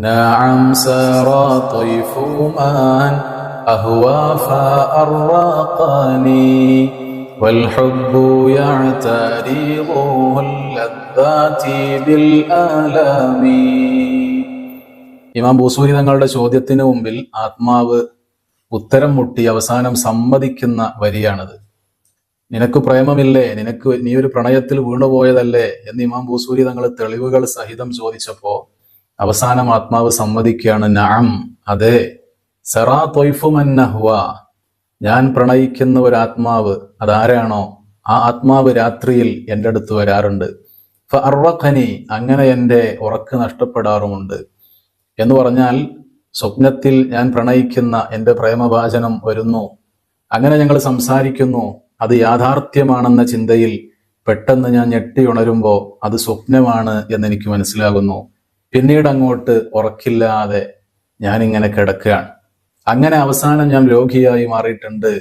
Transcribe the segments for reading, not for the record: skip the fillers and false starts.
نعم سار طيف من أهوى فأرقني والحب يعترض اللذات بالآلام. ഇമാം ബൂസൂരി തങ്ങളുടെ ചോദ്യത്തിന് മുമ്പിൽ ആത്മാവ് ഉത്തരം മുട്ടി അവസാനം സമ്മതിക്കുന്ന വരിയാണത്. നിനക്ക് പ്രേമമില്ലേ, നീ ഒരു പ്രണയത്തിൽ വീണുപോയതല്ലേ എന്ന് ഇമാം ബൂസൂരി തങ്ങൾ തെളിവുകൾ സഹിതം ചോദിച്ചപ്പോ അവസാനം ആത്മാവ് സമ്മതിക്കുകയാണ്. നഅം, അതെ, സറാ ത്വയ്ഫു മൻ നഹ്വ, ഞാൻ പ്രണയിക്കുന്ന ഒരു ആത്മാവ്, അതാരാണോ ആ ആത്മാവ് രാത്രിയിൽ എൻ്റെ അടുത്ത് വരാറുണ്ട്. ഫഅർവഖനി, അങ്ങനെ എൻ്റെ ഉറക്ക് നഷ്ടപ്പെടാറുമുണ്ട്. എന്ന് പറഞ്ഞാൽ സ്വപ്നത്തിൽ ഞാൻ പ്രണയിക്കുന്ന എൻ്റെ പ്രേമഭാജനം വരുന്നു, അങ്ങനെ ഞങ്ങൾ സംസാരിക്കുന്നു, അത് യാഥാർത്ഥ്യമാണെന്ന ചിന്തയിൽ പെട്ടെന്ന് ഞാൻ ഞെട്ടി ഉണരുമ്പോൾ അത് സ്വപ്നമാണ് എന്നെനിക്ക് മനസ്സിലാകുന്നു. പിന്നീട് അങ്ങോട്ട് ഉറക്കില്ലാതെ ഞാനിങ്ങനെ കിടക്കുകയാണ്. അങ്ങനെ അവസാനം ഞാൻ രോഗിയായി മാറിയിട്ടുണ്ട്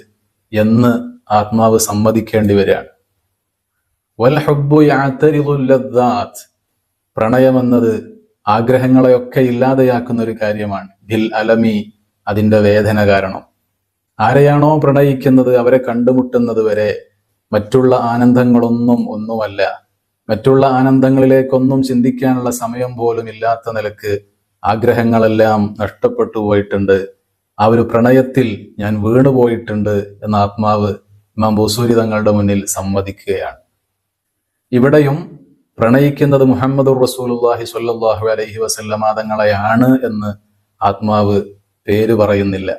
എന്ന് ആത്മാവ് സമ്മതിക്കേണ്ടി വരികയാണ്. വൽ ഹുബ്ബു യഅ്തരിദുൽ ലദ്ദാത്ത്, പ്രണയമെന്നത് ആഗ്രഹങ്ങളെയൊക്കെ ഇല്ലാതെയാക്കുന്ന ഒരു കാര്യമാണ്. ബിൽ അലമി, അതിൻ്റെ വേദന കാരണം. ആരെയാണോ പ്രണയിക്കുന്നത് അവരെ കണ്ടുമുട്ടുന്നത് വരെ മറ്റുള്ള ഒന്നുമല്ല, മറ്റുള്ള ആനന്ദങ്ങളിലേക്കൊന്നും ചിന്തിക്കാനുള്ള സമയം പോലും ഇല്ലാത്ത നിലക്ക് ആഗ്രഹങ്ങളെല്ലാം നഷ്ടപ്പെട്ടു പോയിട്ടുണ്ട്. ആ ഒരു പ്രണയത്തിൽ ഞാൻ വീണുപോയിട്ടുണ്ട് എന്ന ആത്മാവ് ഇമാം ബൂസൂരി തങ്ങളുടെ മുന്നിൽ സമ്മതിക്കുകയാണ്. ഇവിടെയും പ്രണയിക്കുന്നത് മുഹമ്മദുർ റസൂലുള്ളാഹി സ്വല്ലല്ലാഹു അലൈഹി വസല്ലമ തങ്ങളെയാണ് എന്ന് ആത്മാവ് പേര് പറയുന്നില്ല.